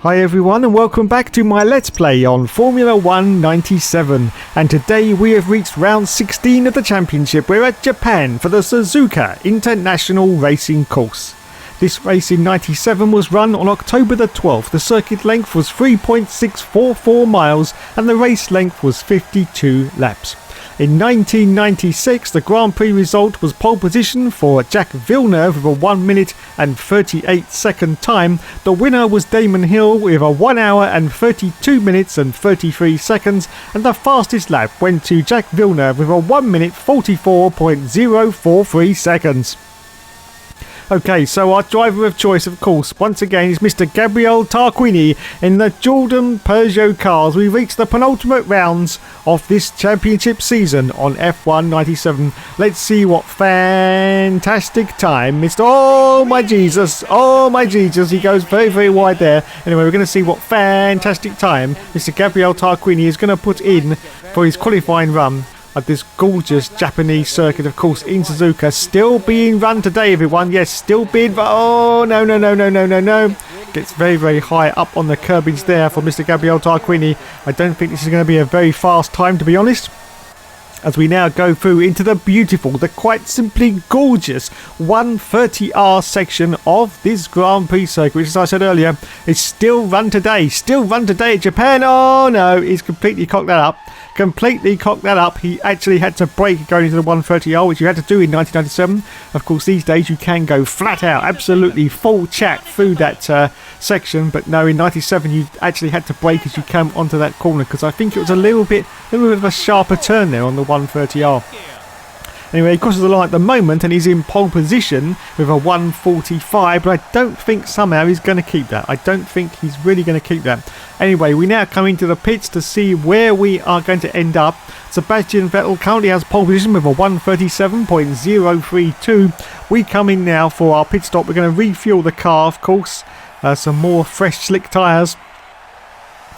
Hi everyone and welcome back to my Let's Play on Formula 1 97, and today we have reached round 16 of the championship. We're at Japan for the Suzuka International Racing Course. This race in 97 was run on October the 12th. The circuit length was 3.644 miles and the race length was 52 laps. In 1996, the Grand Prix result was pole position for Jacques Villeneuve with a 1 minute and 38 second time. The winner was Damon Hill with a 1 hour and 32 minutes and 33 seconds, and the fastest lap went to Jacques Villeneuve with a 1 minute 44.043 seconds. Okay, so our driver of choice, of course, once again is Mr. Gabriele Tarquini in the Jordan Peugeot cars. We reached the penultimate rounds of this championship season on F1 97. Let's see what fantastic time Mr. Oh my Jesus, he goes very, very wide there. Anyway, we're going to see what fantastic time Mr. Gabriele Tarquini is going to put in for his qualifying run at this gorgeous Japanese circuit, of course, in Suzuka. Still being run today, everyone. Yes, still being... Oh, no. Gets very, very high up on the curbings there for Mr. Gabriele Tarquini. I don't think this is going to be a very fast time, to be honest, as we now go through into the beautiful, the quite simply gorgeous 130R section of this Grand Prix circuit, which, as I said earlier, is still run today at Japan. Oh no, he's completely cocked that up. He actually had to brake going into the 130R, which you had to do in 1997. Of course, these days you can go flat out, absolutely full chat through that section, but no, in 97 you actually had to brake as you came onto that corner, because I think it was a little bit of a sharper turn there on the 130R. Anyway, he crosses the line at the moment and he's in pole position with a 145, but I don't think somehow he's going to keep that. I don't think he's really going to keep that. Anyway, we now come into the pits to see where we are going to end up. Sebastian Vettel currently has pole position with a 137.032. We come in now for our pit stop. We're going to refuel the car, of course. Some more fresh slick tyres.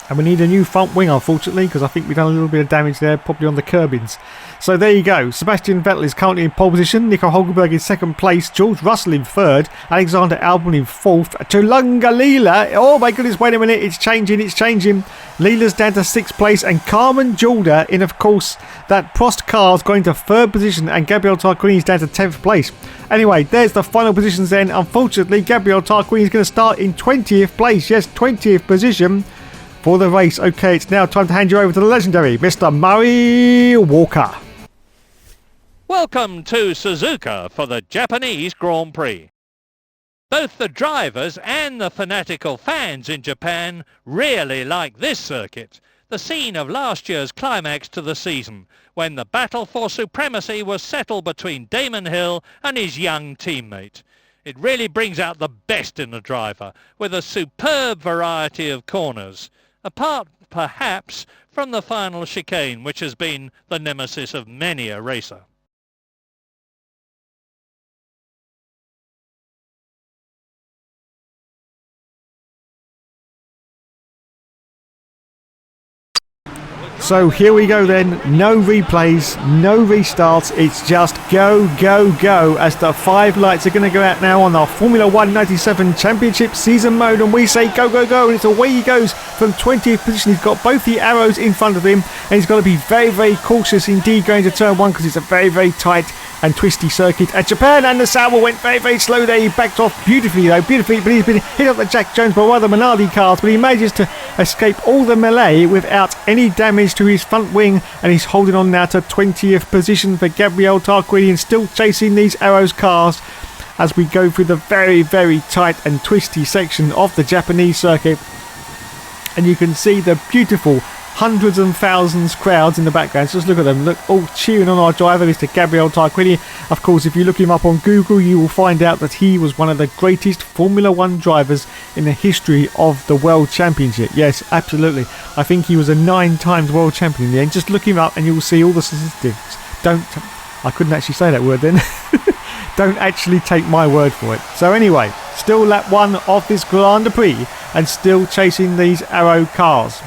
And we need a new front wing, unfortunately, because I think we've done a little bit of damage there, probably on the curbings. So there you go. Sebastian Vettel is currently in pole position. Nico Hulkenberg in second place. George Russell in third. Alexander Albon in fourth. Chulunga Leela. Oh my goodness, wait a minute. It's changing. Leela's down to sixth place. And Carmen Jorda in, of course, that Prost car's going to third position. And Gabriele Tarquini is down to 10th place. Anyway, there's the final positions then. Unfortunately, Gabriele Tarquini is going to start in 20th place. Yes, 20th position for the race. Okay, it's now time to hand you over to the legendary Mr. Murray Walker. Welcome to Suzuka for the Japanese Grand Prix. Both the drivers and the fanatical fans in Japan really like this circuit, the scene of last year's climax to the season, when the battle for supremacy was settled between Damon Hill and his young teammate. It really brings out the best in the driver, with a superb variety of corners, apart perhaps from the final chicane, which has been the nemesis of many a racer. So here we go then, no replays, no restarts, it's just go as the 5 lights are going to go out now on our Formula 1 97 Championship season mode, and we say go, and it's away he goes from 20th position. He's got both the arrows in front of him and he's got to be very, very cautious indeed going to turn 1, because it's a very, very tight and twisty circuit at Japan, and the Sauber went very, very slow there. He backed off beautifully, but he's been hit up the Jack Jones by one of the Minardi cars, but he manages to escape all the melee without any damage to his front wing, and he's holding on now to 20th position for Gabriele Tarquini, and still chasing these Arrows cars as we go through the very, very tight and twisty section of the Japanese circuit. And you can see the beautiful hundreds and thousands crowds in the background. Just look at them, look, all cheering on our driver, Mr. Gabriele Tarquini. Of course, if you look him up on Google, you will find out that he was one of the greatest Formula 1 drivers in the history of the World Championship. Yes, absolutely. I think he was a 9 times World Champion in the end. Just look him up and you will see all the statistics. I couldn't actually say that word then. Don't actually take my word for it. So anyway, still lap 1 of this Grand Prix and still chasing these Arrow cars.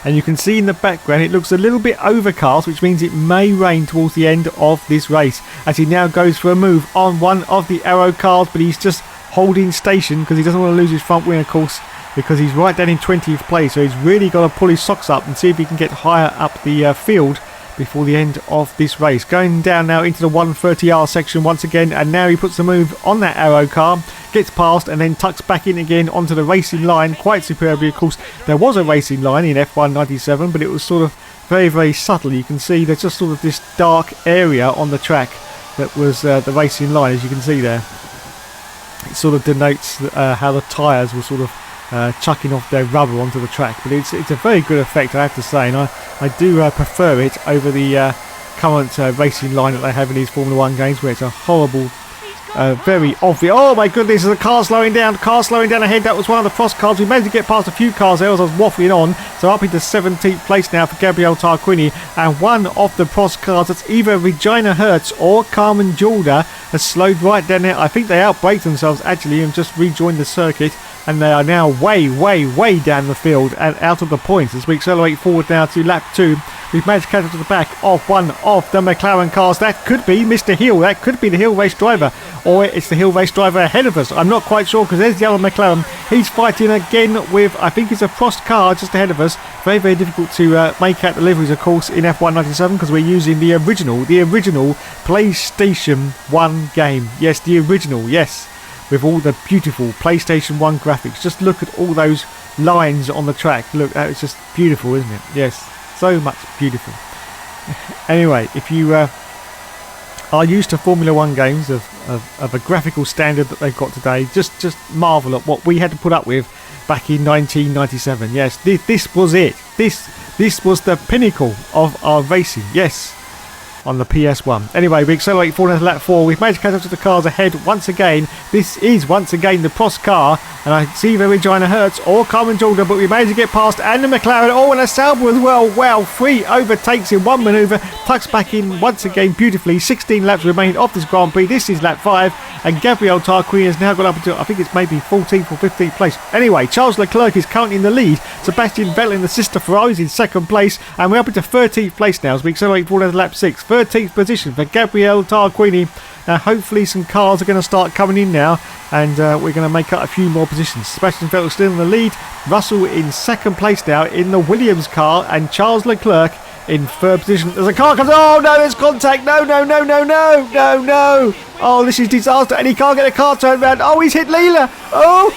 And you can see in the background it looks a little bit overcast, which means it may rain towards the end of this race, as he now goes for a move on one of the Arrow cars, but he's just holding station because he doesn't want to lose his front wing, of course, because he's right down in 20th place. So he's really got to pull his socks up and see if he can get higher up the field before the end of this race. Going down now into the 130R section once again, and now he puts the move on that Arrow car, gets past and then tucks back in again onto the racing line quite superbly. Of course, there was a racing line in F1 97, but it was sort of very, very subtle. You can see there's just sort of this dark area on the track that was the racing line, as you can see there. It sort of denotes how the tyres were sort of chucking off their rubber onto the track, but it's a very good effect, I have to say, and I do prefer it over the current racing line that they have in these Formula 1 games, where it's a horrible, very obvious. Oh my goodness, there's a car slowing down ahead. That was one of the Prost cars. We managed to get past a few cars there as I was waffling on, so up into 17th place now for Gabriele Tarquini, and one of the Prost cars, that's either Regina Hertz or Carmen Jorda, has slowed right down there. I think they outbraked themselves actually and just rejoined the circuit, and they are now way down the field and out of the points as we accelerate forward now to lap 2. We've managed to catch up to the back of one of the McLaren cars. That could be Mr. Hill. That could be the Hill race driver, or it's the Hill race driver ahead of us. I'm not quite sure, because there's the other McLaren. He's fighting again with, I think it's a Prost car just ahead of us. Very, very difficult to make out the liveries, of course, in F1 97, because we're using the original PlayStation 1 game. Yes, the original, yes. With all the beautiful PlayStation 1 graphics. Just look at all those lines on the track. Look, that is just beautiful, isn't it? Yes, so much beautiful. Anyway, if you are used to Formula 1 games of a graphical standard that they've got today, just marvel at what we had to put up with back in 1997. Yes, this was it. This was the pinnacle of our racing. Yes, on the PS1. Anyway, we accelerate forward into lap 4. We've managed to catch up to the cars ahead once again. This is once again the Prost car, and I see the Regina Hertz or Carmen Jordan, but we managed to get past, and the McLaren, oh, and a Sauber as well. Wow, 3 overtakes in one manoeuvre, tucks back in once again beautifully. 16 laps remain of this Grand Prix. This is lap 5, and Gabriele Tarquini has now got up into, I think it's maybe 14th or 15th place. Anyway, Charles Leclerc is currently in the lead. Sebastian Vettel in the sister Ferrari is in second place, and we're up into 13th place now as we accelerate forward into lap 6. 13th position for Gabriele Tarquini. Now hopefully some cars are going to start coming in now, and we're going to make up a few more positions. Sebastian Vettel still in the lead, Russell in second place now in the Williams car, and Charles Leclerc in third position. There's a car comes, oh no, there's contact, no. Oh, this is disaster, and he can't get a car turned around. Oh, he's hit Leela. Oh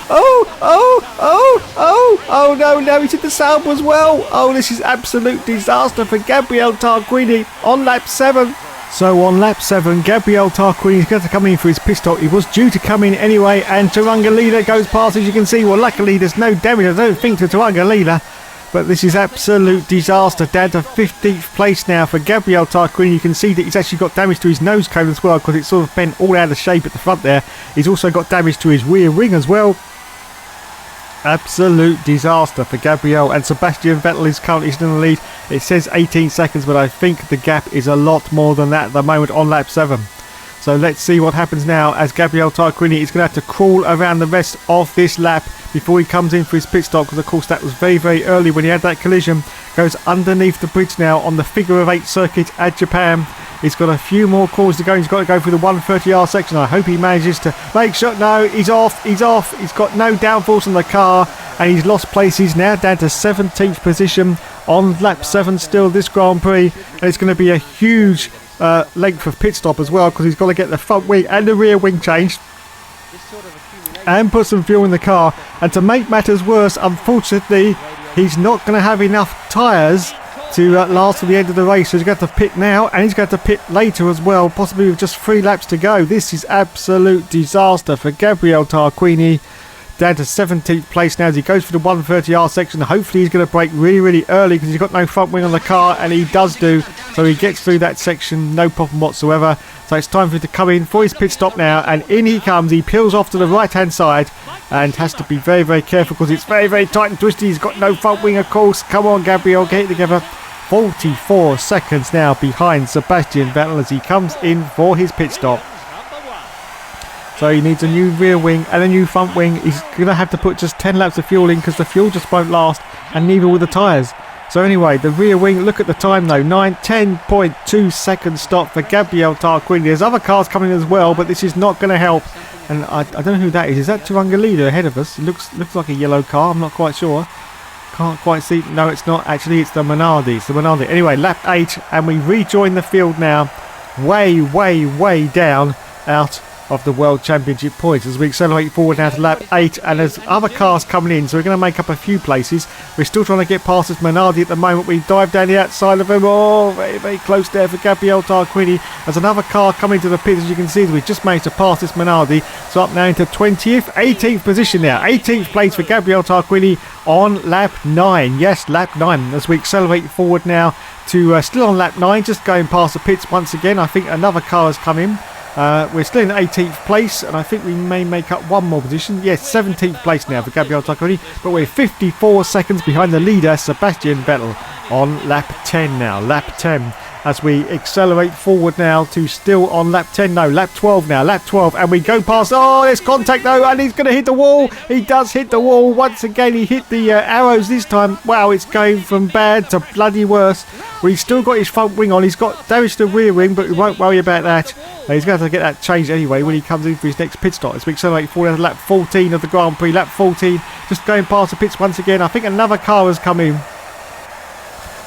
no, he's hit the Sauber as well. Oh, this is absolute disaster for Gabriele Tarquini on lap 7. So on lap 7, Gabriele Tarquini is going to come in for his pit stop. He was due to come in anyway, and Taranga Leela goes past, as you can see. Well, luckily there's no damage, I don't think, to Taranga Leela. But this is absolute disaster. Down to 15th place now for Gabriele Tarquini. You can see that he's actually got damage to his nose cone as well, because it's sort of bent all out of shape at the front there. He's also got damage to his rear wing as well. Absolute disaster for Gabriele, and Sebastian Vettel is currently still in the lead. It says 18 seconds, but I think the gap is a lot more than that at the moment on lap 7. So let's see what happens now, as Gabriele Tarquini is going to have to crawl around the rest of this lap before he comes in for his pit stop, because of course that was very, very early when he had that collision. Goes underneath the bridge now on the figure of 8 circuit at Japan. He's got a few more calls to go. He's got to go through the 130R section. I hope he manages to make sure. No, he's off. He's got no downforce on the car, and he's lost places now, down to 17th position on lap 7 still this Grand Prix. And it's going to be a huge length of pit stop as well, because he's got to get the front wing and the rear wing changed and put some fuel in the car. And to make matters worse, unfortunately, he's not going to have enough tyres to last to the end of the race. So he's going to have to pit now, and he's going to have to pit later as well, possibly with just 3 laps to go. This is absolute disaster for Gabriele Tarquini. Down to 17th place now as he goes for the 130R section. Hopefully he's going to brake really, really early, because he's got no front wing on the car, and he does do. So he gets through that section, no problem whatsoever. So it's time for him to come in for his pit stop now, and in he comes. He peels off to the right hand side and has to be very, very careful, because it's very, very tight and twisty. He's got no front wing, of course. Come on, Gabriele, get it together. 44 seconds now behind Sebastian Vettel as he comes in for his pit stop. So he needs a new rear wing and a new front wing. He's going to have to put just 10 laps of fuel in, because the fuel just won't last, and neither will the tyres. So anyway, the rear wing, look at the time though, 10.2 seconds stop for Gabriele Tarquini. There's other cars coming as well, but this is not going to help And I don't know who that is. Is that Turangalila ahead of us? It looks like a yellow car. I'm not quite sure. Can't quite see. No, it's not. Actually, it's the Minardi. It's the Minardi. Anyway, lap 8, and we rejoin the field now. Way, way, way down out of the World Championship points as we accelerate forward now to lap 8, and there's other cars coming in, so we're going to make up a few places. We're still trying to get past this Minardi at the moment. We dive down the outside of him. Oh, very, very close there for Gabriele Tarquini. There's another car coming to the pits, as you can see. We've just managed to pass this Minardi, so up now into 20th, 18th position now. 18th place for Gabriele Tarquini on lap 9. Yes, lap 9 as we accelerate forward now to still on lap 9, just going past the pits once again. I think another car has come in. We're still in 18th place, and I think we may make up one more position. Yes, 17th place now for Gabriele Tarquini, but we're 54 seconds behind the leader, Sebastian Vettel, on lap 10 now. Lap 10 as we accelerate forward now to still on lap 10. No, lap 12 now. Lap 12, and we go past. Oh, there's contact though, and he's going to hit the wall. He does hit the wall once again. He hit the arrows this time. Wow, it's going from bad to bloody worse. Well, he's still got his front wing on. He's got damage to the rear wing, but we won't worry about that. He's going to have to get that changed anyway when he comes in for his next pit stop. As we accelerate forward to lap 14 of the Grand Prix. Lap 14, just going past the pits once again. I think another car has come in.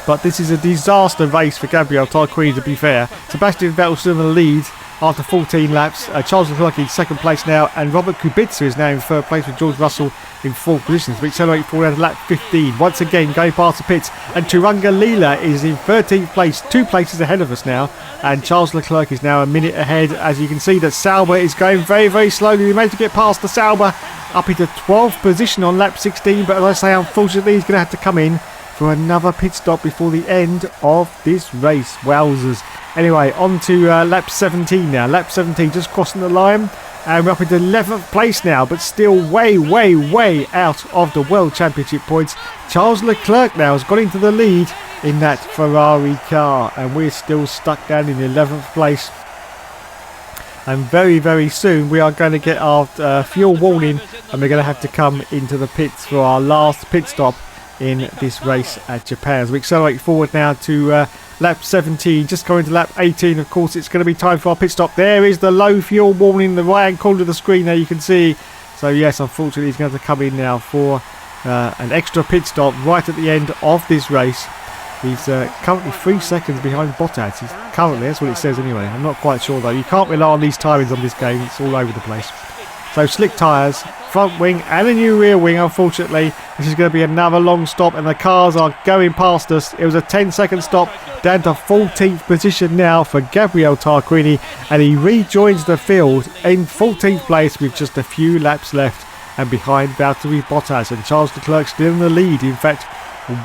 But this is a disaster race for Gabriele Tarquini, to be fair. Sebastian Vettel still in the lead after 14 laps. Charles Leclerc in second place now, and Robert Kubica is now in third place with George Russell in fourth position. So we accelerate forward to lap 15. Once again, going past the pits, and Turangalila is in 13th place, 2 places ahead of us now. And Charles Leclerc is now a minute ahead. As you can see, that Sauber is going very, very slowly. We managed to get past the Sauber up into 12th position on lap 16. But as I say, unfortunately, he's going to have to come in for another pit stop before the end of this race. Wowzers. Anyway, on to lap 17 now. Lap 17, just crossing the line. And we're up into 11th place now, but still way, way, way out of the World Championship points. Charles Leclerc now has got into the lead in that Ferrari car. And we're still stuck down in 11th place. And very, very soon we are going to get our fuel warning, and we're going to have to come into the pits for our last pit stop in this race at Japan. As we accelerate forward now to lap 17, just going to lap 18. Of course, it's going to be time for our pit stop. There is the low fuel warning in the right hand corner of the screen there, you can see. So yes, unfortunately he's going to come in now for an extra pit stop right at the end of this race. He's currently 3 seconds behind Bottas. He's currently, that's what it says anyway. I'm not quite sure though. You can't rely on these tyres on this game. It's all over the place. So slick tyres, front wing and a new rear wing. Unfortunately, this is going to be another long stop, and the cars are going past us. It was a 10-second stop, down to 14th position now for Gabriele Tarquini, and he rejoins the field in 14th place with just a few laps left, and behind Valtteri Bottas, and Charles Leclerc still in the lead. In fact,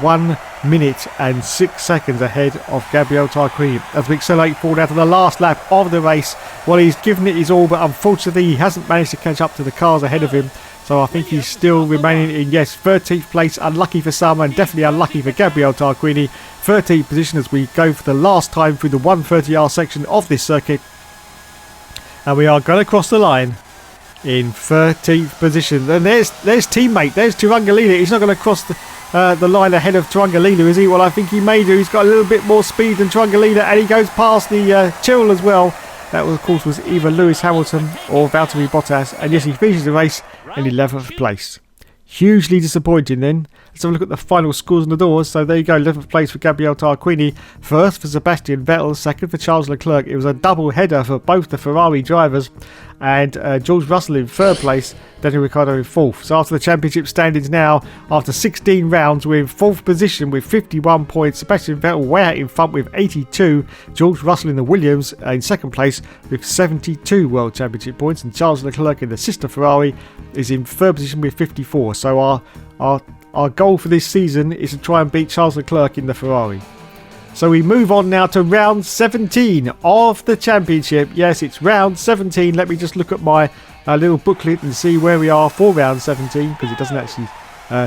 1 minute and 6 seconds ahead of Gabriele Tarquini as we accelerate forward out to the last lap of the race. Well, he's given it his all, but unfortunately he hasn't managed to catch up to the cars ahead of him. So I think he's still remaining in, yes, 13th place. Unlucky for some and definitely unlucky for Gabriele Tarquini. 13th position as we go for the last time through the 130R section of this circuit. And we are going to cross the line in 13th position. And there's teammate, there's Turangalila. He's not going to cross the line ahead of Turangalila, is he? Well, I think he may do. He's got a little bit more speed than Turangalila, and he goes past the Tyrrell as well. That, of course, was either Lewis Hamilton or Valtteri Bottas. And yes, he finishes the race in 11th place. Hugely disappointing then. Let's have a look at the final scores on the doors. So there you go, 11th place for Gabriele Tarquini, first for Sebastian Vettel, second for Charles Leclerc. It was a double header for both the Ferrari drivers, and George Russell in third place, Daniel Ricciardo in fourth. So after the championship standings now, after 16 rounds, we're in fourth position with 51 points. Sebastian Vettel way out in front with 82. George Russell in the Williams in second place with 72 World Championship points, and Charles Leclerc in the sister Ferrari is in third position with 54. So our goal for this season is to try and beat Charles Leclerc in the Ferrari. So we move on now to round 17 of the championship. Yes, it's round 17. Let me just look at my little booklet and see where we are for round 17, because it doesn't actually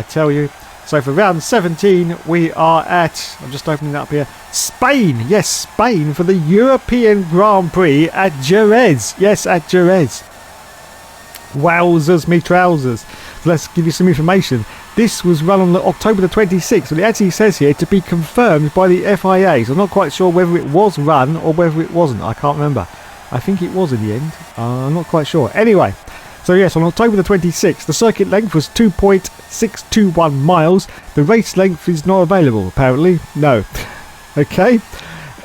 tell you. So for round 17, we are at, I'm just opening it up here, Spain. Yes, Spain for the European Grand Prix at Jerez. Yes, at Jerez. Wowzers me trousers. Let's give you some information. This was run on October the 26th, and it actually says here to be confirmed by the FIA. So I'm not quite sure whether it was run or whether it wasn't. I can't remember. I think it was in the end. I'm not quite sure. Anyway, So yes, on October the 26th, the circuit length was 2.621 miles. The race length is not available, apparently. No. Okay.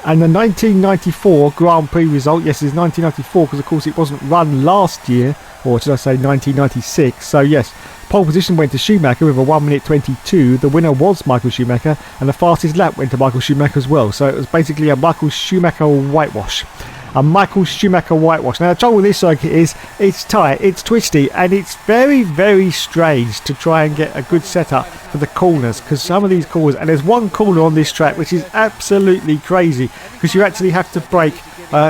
And the 1994 Grand Prix result, yes, it's 1994 because of course it wasn't run last year, or should I say 1996. So yes, pole position went to Schumacher with a 1 minute 22. The winner was Michael Schumacher, and the fastest lap went to Michael Schumacher as well. So it was basically a Michael Schumacher whitewash. A Michael Schumacher whitewash. Now the trouble with this circuit is it's tight, it's twisty, and it's very, very strange to try and get a good setup for the corners, because some of these corners, and there's one corner on this track which is absolutely crazy, because you actually have to brake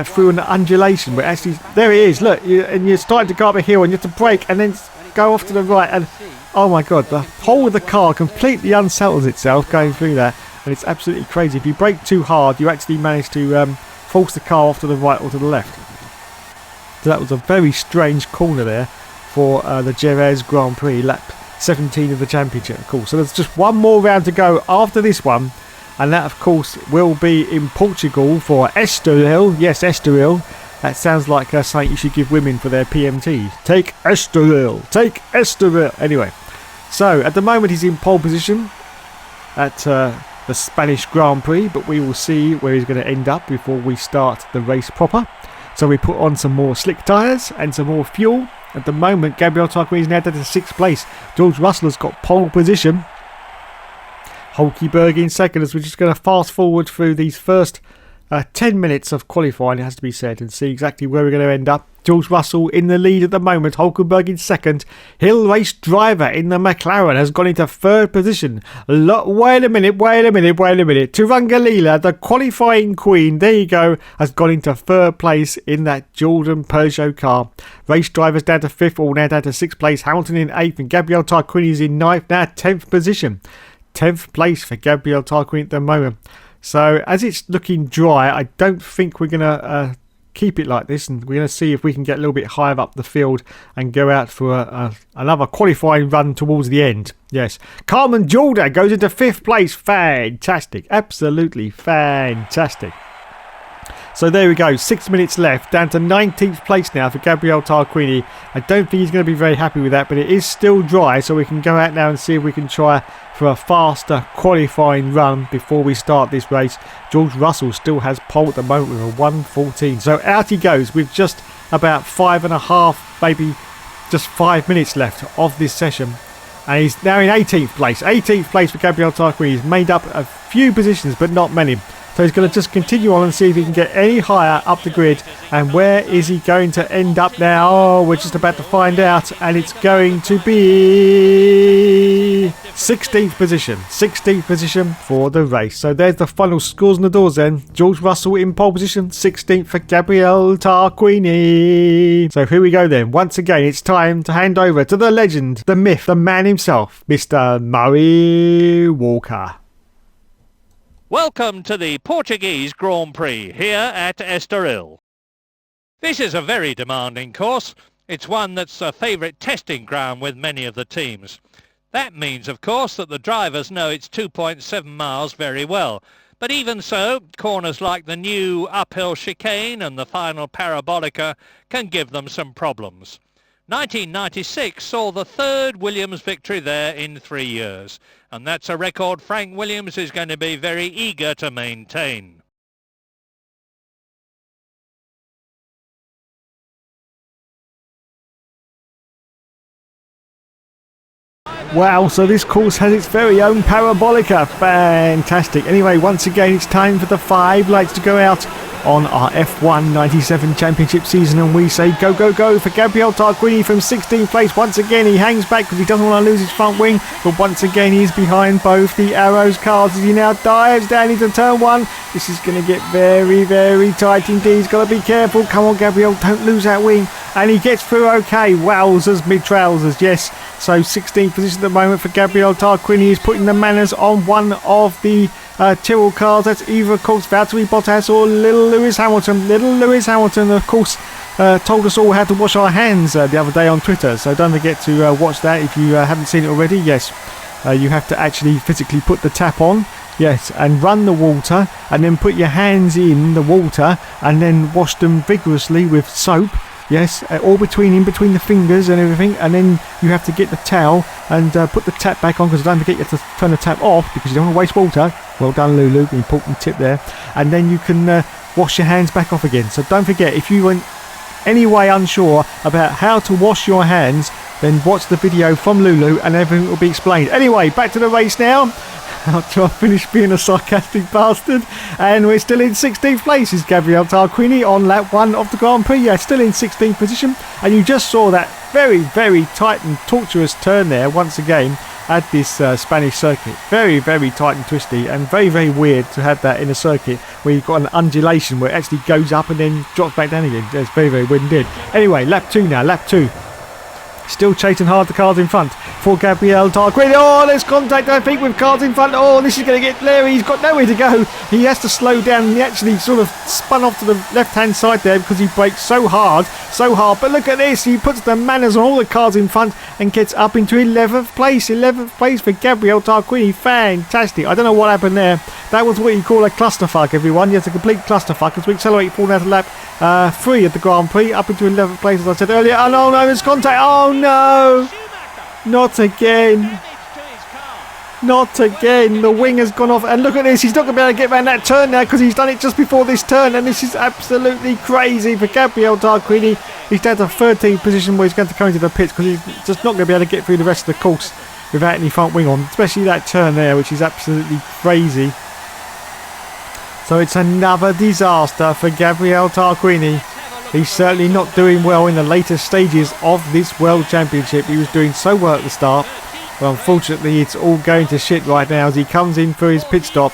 through an undulation, but actually there it is, look, and you're starting to go up a hill and you have to brake and then go off to the right, and oh my god, the whole of the car completely unsettles itself going through that, and it's absolutely crazy. If you brake too hard, you actually manage to force the car off to the right or to the left. So that was a very strange corner there for the Jerez Grand Prix, lap 17 of the championship, of course. So there's just one more round to go after this one, and that of course will be in Portugal for Estoril. Yes, Estoril. That sounds like something you should give women for their PMT. Take Estoril, take Estoril. Anyway, so at the moment he's in pole position at the Spanish Grand Prix, but we will see where he's going to end up before we start the race proper. So we put on some more slick tyres and some more fuel. At the moment, Gabriel Tarquini is now down to 6th place. George Russell has got pole position. Hulkenberg in second, as we're just going to fast forward through these first 10 minutes of qualifying, it has to be said, and see exactly where we're going to end up. George Russell in the lead at the moment, Hulkenberg in second. Hill Race Driver in the McLaren has gone into third position. Wait a minute. Turangalila, the qualifying queen, there you go, has gone into third place in that Jordan Peugeot car. Race Driver's down to fifth, all now down to 6th place. Hamilton in 8th, and Gabriel Tarquini is in 9th, now 10th position. 10th place for Gabriel Tarquini at the moment. So as it's looking dry, I don't think we're going to keep it like this, and we're going to see if we can get a little bit higher up the field and go out for another qualifying run towards the end. Yes, Carmen Jorda goes into 5th place. Fantastic, absolutely fantastic. So there we go, 6 minutes left, down to 19th place now for Gabriel Tarquini. I don't think he's going to be very happy with that, but it is still dry, so we can go out now and see if we can try for a faster qualifying run before we start this race. George Russell still has pole at the moment with a 1:14. So out he goes with just about 5.5, maybe just 5 minutes left of this session. And he's now in 18th place. 18th place for Gabriel Tarquini. He's made up a few positions, but not many. So he's going to just continue on and see if he can get any higher up the grid. And where is he going to end up now? Oh, we're just about to find out. And it's going to be 16th position. 16th position for the race. So there's the final scores on the doors then. George Russell in pole position. 16th for Gabriel Tarquini. So here we go then. Once again, it's time to hand over to the legend, the myth, the man himself, Mr. Murray Walker. Welcome to the Portuguese Grand Prix here at Estoril. This is a very demanding course. It's one that's a favourite testing ground with many of the teams. That means, of course, that the drivers know it's 2.7 miles very well. But even so, corners like the new uphill chicane and the final parabolica can give them some problems. 1996 saw the third Williams victory there in 3 years, and that's a record Frank Williams is going to be very eager to maintain. Wow, so this course has its very own parabolica. Fantastic. Anyway, once again, it's time for the 5 lights to go out on our F1 97 championship season, and we say go, go, go for Gabriel Tarquini from 16th place. Once again, he hangs back because he doesn't want to lose his front wing, but once again, he's behind both the Arrows cars as he now dives down into turn 1. This is going to get very, very tight indeed. He's got to be careful. Come on, Gabriel, don't lose that wing. And he gets through okay. Wowzers, mid-trousers, yes. So 16th position at the moment for Gabriel Tarquini. He's putting the manners on one of the Tyrrell cars. That's either, of course, Valtteri Bottas or Little Lewis Hamilton. Little Lewis Hamilton, of course, told us all how to wash our hands the other day on Twitter. So don't forget to watch that if you haven't seen it already. Yes, you have to actually physically put the tap on. Yes, and run the water, and then put your hands in the water, and then wash them vigorously with soap Yes, all in between the fingers and everything, and then you have to get the towel and put the tap back on, because don't forget you have to turn the tap off because you don't want to waste water. Well done, Lulu, important tip there. And then you can wash your hands back off again. So don't forget, if you were any way unsure about how to wash your hands, then watch the video from Lulu and everything will be explained. Anyway, back to the race now. After I finished being a sarcastic bastard, and we're still in 16th place is Gabriele Tarquini on lap 1 of the Grand Prix. Yeah, still in 16th position, and you just saw that very, very tight and tortuous turn there once again at this Spanish circuit. Very, very tight and twisty, and very, very weird to have that in a circuit where you've got an undulation where it actually goes up and then drops back down again. It's very, very weird indeed. Anyway, lap 2 now, lap 2. Still chasing hard the cars in front for Gabriele Tarquini. Oh, there's contact, I think, with cars in front. Oh, this is going to get Larry. He's got nowhere to go. He has to slow down. He actually sort of spun off to the left-hand side there because he braked so hard. But look at this. He puts the manners on all the cars in front and gets up into 11th place. 11th place for Gabriele Tarquini. Fantastic. I don't know what happened there. That was what you call a clusterfuck, everyone. Yes, a complete clusterfuck as we accelerate forward out of lap 3 of the Grand Prix up into 11th place, as I said earlier. Oh no, there's contact. Oh no, not again. Not again. The wing has gone off, and look at this. He's not going to be able to get around that turn now because he's done it just before this turn, and this is absolutely crazy for Gabriele Tarquini. He's down to 13th position where he's going to come into the pits because he's just not going to be able to get through the rest of the course without any front wing on, especially that turn there, which is absolutely crazy. So it's another disaster for Gabriele Tarquini. He's certainly not doing well in the later stages of this World Championship. He was doing so well at the start, but unfortunately it's all going to shit right now as he comes in for his pit stop.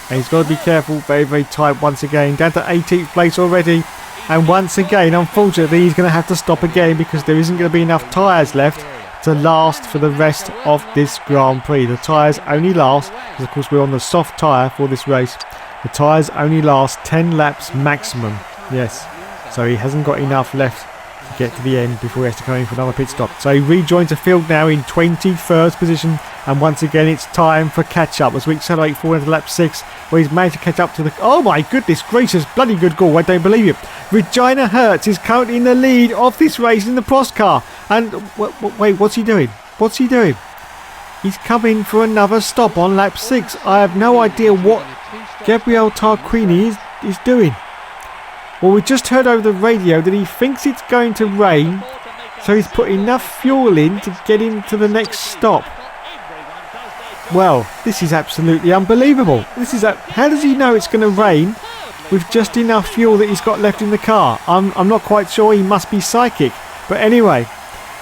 And he's got to be careful, very, very tight once again. Down to 18th place already. And once again, unfortunately, he's going to have to stop again because there isn't going to be enough tyres left to last for the rest of this Grand Prix. The tyres only last, because of course we're on the soft tyre for this race. The tyres only last 10 laps maximum. Yes, so he hasn't got enough left to get to the end before he has to come in for another pit stop. So he rejoins the field now in 21st position, and once again it's time for catch up as we accelerate forward into lap 6, where he's managed to catch up to the... Oh my goodness gracious, bloody good goal, I don't believe it. Regina Hertz is currently in the lead of this race in the Prost car. And wait, what's he doing? What's he doing? He's coming for another stop on lap 6. I have no idea what Gabriele Tarquini is doing. Well, we just heard over the radio that he thinks it's going to rain, so he's put enough fuel in to get him to the next stop. Well, this is absolutely unbelievable. How does he know it's going to rain with just enough fuel that he's got left in the car? I'm not quite sure. He must be psychic. But anyway,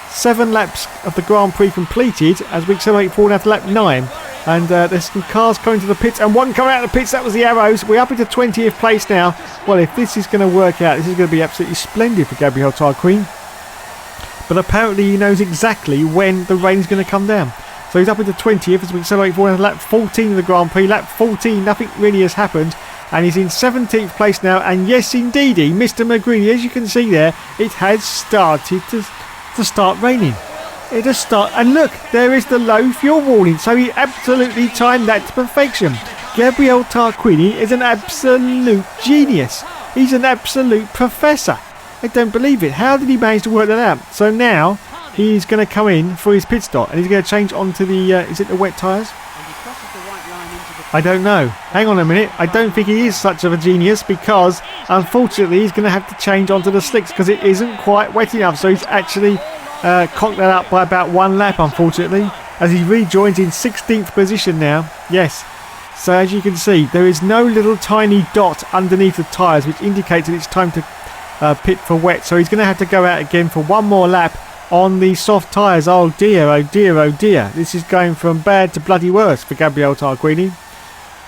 7 laps of the Grand Prix completed as we accelerate forward after lap 9. And there's some cars coming to the pits and one coming out of the pits. That was the Arrows. We're up into 20th place now. Well, if this is going to work out, this is going to be absolutely splendid for Gabriele Tarquini. But apparently he knows exactly when the rain is going to come down. So he's up into 20th as we accelerate forward to lap 14 of the Grand Prix. Lap 14, nothing really has happened. And he's in 17th place now. And yes, indeedy, Mr. McGreedy, as you can see there, it has started to start raining. It has started, and look, there is the low fuel warning. So he absolutely timed that to perfection. Gabriele Tarquini is an absolute genius. He's an absolute professor. I don't believe it. How did he manage to work that out? So now he's going to come in for his pit stop, and he's going to change onto the, is it the wet tyres? I don't know. Hang on a minute. I don't think he is such of a genius because, unfortunately, he's going to have to change onto the slicks because it isn't quite wet enough. So he's actually cocked that up by about 1 lap, unfortunately, as he rejoins in 16th position now. Yes. So as you can see, there is no little tiny dot underneath the tyres which indicates that it's time to pit for wet. So he's going to have to go out again for 1 more lap on the soft tyres. Oh dear, oh dear, oh dear. This is going from bad to bloody worse for Gabriele Tarquini.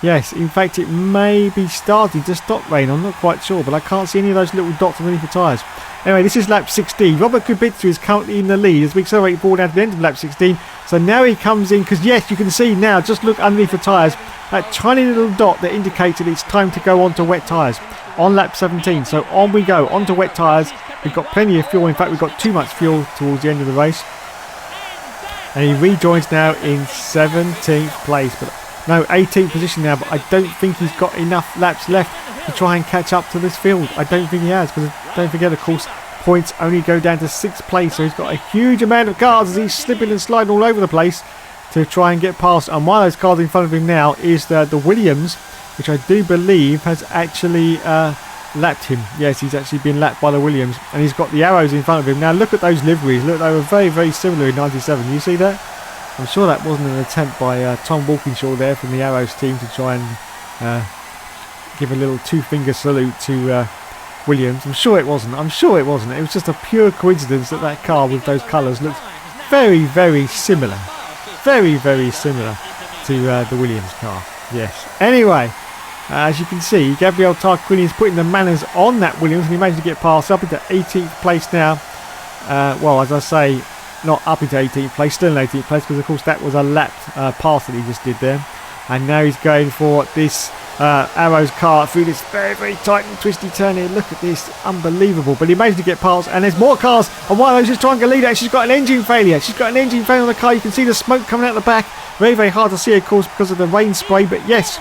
Yes, in fact it may be starting to stop rain. I'm not quite sure, but I can't see any of those little dots underneath the tyres. Anyway, this is lap 16. Robert Kubica is currently in the lead as we accelerate forward down to the end of lap 16. So now he comes in, because yes, you can see now, just look underneath the tyres, that tiny little dot that indicates that it's time to go on to wet tyres on lap 17. So on we go, on to wet tyres. We've got plenty of fuel. In fact, we've got too much fuel towards the end of the race. And he rejoins now in 17th place. But no, 18th position now, but I don't think he's got enough laps left to try and catch up to this field. I don't think he has, because don't forget, of course, points only go down to 6th place. So he's got a huge amount of cars as he's slipping and sliding all over the place to try and get past. And one of those cars in front of him now is the Williams, which I do believe has actually lapped him. Yes, he's actually been lapped by the Williams, and he's got the arrows in front of him. Now look at those liveries. Look, they were very, very similar in 97. You see that? I'm sure that wasn't an attempt by Tom Walkinshaw there from the Arrows team to try and give a little two-finger salute to Williams. I'm sure it wasn't. It was just a pure coincidence that that car with those colours looked very, very similar. Very, very similar to the Williams car. Yes. Anyway, as you can see, Gabriele Tarquini is putting the manners on that Williams, and he managed to get past up into 18th place now. Well, as I say, not up into 18th place, still in 18th place, because of course that was a lap pass that he just did there. And now he's going for this Arrows car through this very, very tight and twisty turn here. Look at this, unbelievable. But he managed to get past, and there's more cars, and one of those is trying to lead, and she's got an engine failure. She's got an engine failure on the car. You can see the smoke coming out the back. Very, very hard to see, of course, because of the rain spray, but yes,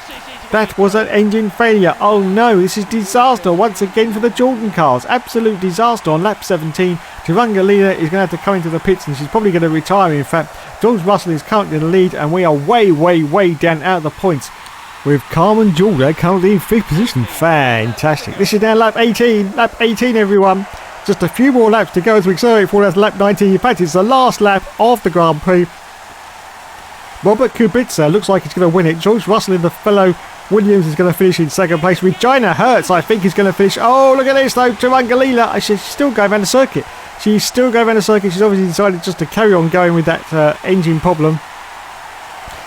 that was an engine failure. Oh no, this is disaster once again for the Jordan cars. Absolute disaster on lap 17. Turangalila is going to have to come into the pits, and she's probably going to retire. In fact, George Russell is currently in the lead, and we are way, way, way down out of the points with Carmen Jordan currently in 5th position. Fantastic. This is now lap 18. Lap 18, everyone. Just a few more laps to go as we accelerate forward. That's lap 19. In fact, it's the last lap of the Grand Prix. Robert Kubica looks like he's going to win it. George Russell in the fellow Williams is going to finish in 2nd place. Regina Hertz, I think, is going to finish. Oh, look at this, though. Turangalila. She's still going around the circuit. She's still going around the circuit. She's obviously decided just to carry on going with that engine problem,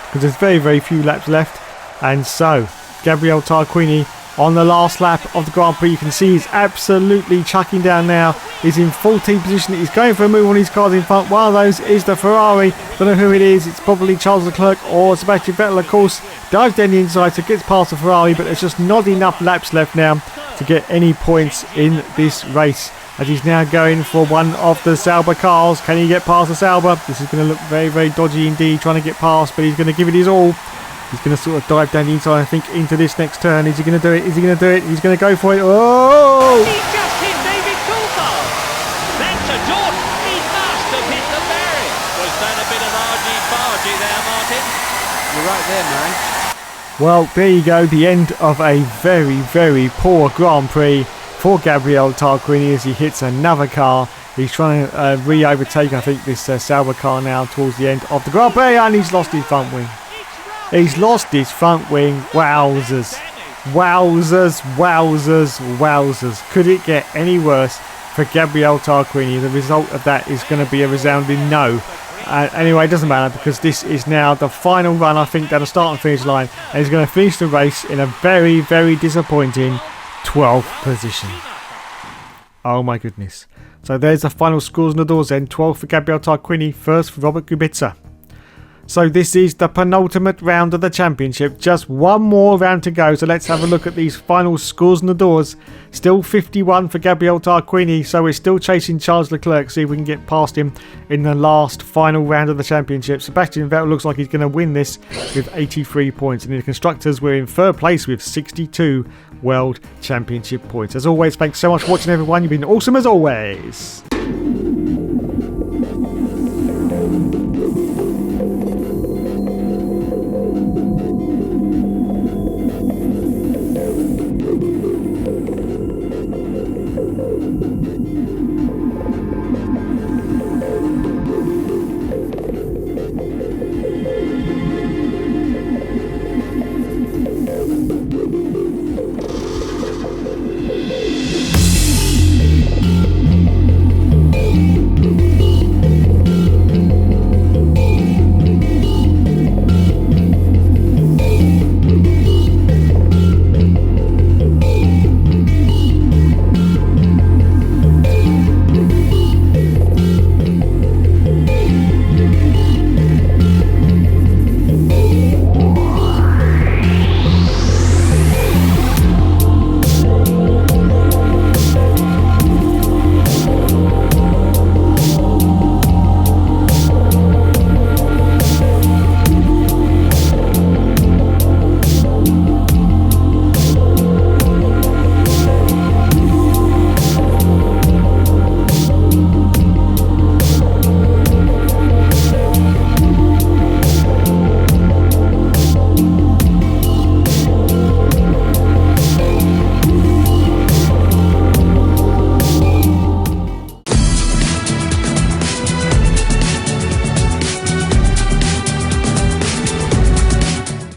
because there's very, very few laps left. And so, Gabriele Tarquini on the last lap of the Grand Prix. You can see he's absolutely chucking down now. He's in 14th position. He's going for a move on his cars in front. One of those is the Ferrari. Don't know who it is. It's probably Charles Leclerc or Sebastian Vettel, of course. Dives down the inside, so gets past the Ferrari, but there's just not enough laps left now to get any points in this race, as he's now going for one of the Sauber cars. Can he get past the Sauber? This is going to look very, very dodgy indeed, trying to get past, but he's going to give it his all. He's going to sort of dive down the inside, I think, into this next turn. Is he going to do it? Is he going to do it? He's going to go for it. Oh! He just hit David Coulthard. That's a dot. He must have hit the barrier. Was that a bit of argy-bargy there, Martin? You're right there, Murray. Well, there you go. The end of a very, very poor Grand Prix for Gabriele Tarquini as he hits another car. He's trying to re-overtake, I think, this Sauber car now towards the end of the Grand Prix, and he's lost his front wing. He's lost his front wing. Wowzers. Wowzers, wowzers, wowzers. Could it get any worse for Gabriele Tarquini? The result of that is going to be a resounding no. Anyway, it doesn't matter, because this is now the final run, I think, down the start and finish line. And he's going to finish the race in a very, very disappointing 12th position. Oh my goodness. So there's the final scores on the doors then. 12th for Gabriele Tarquini, 1st for Robert Kubica. So this is the penultimate round of the championship. Just one more round to go. So let's have a look at these final scores on the doors. Still 51 for Gabriele Tarquini. So we're still chasing Charles Leclerc. See if we can get past him in the last final round of the championship. Sebastian Vettel looks like he's going to win this with 83 points. And in the constructors, we're in 3rd place with 62 World Championship points. As always, thanks so much for watching, everyone. You've been awesome as always.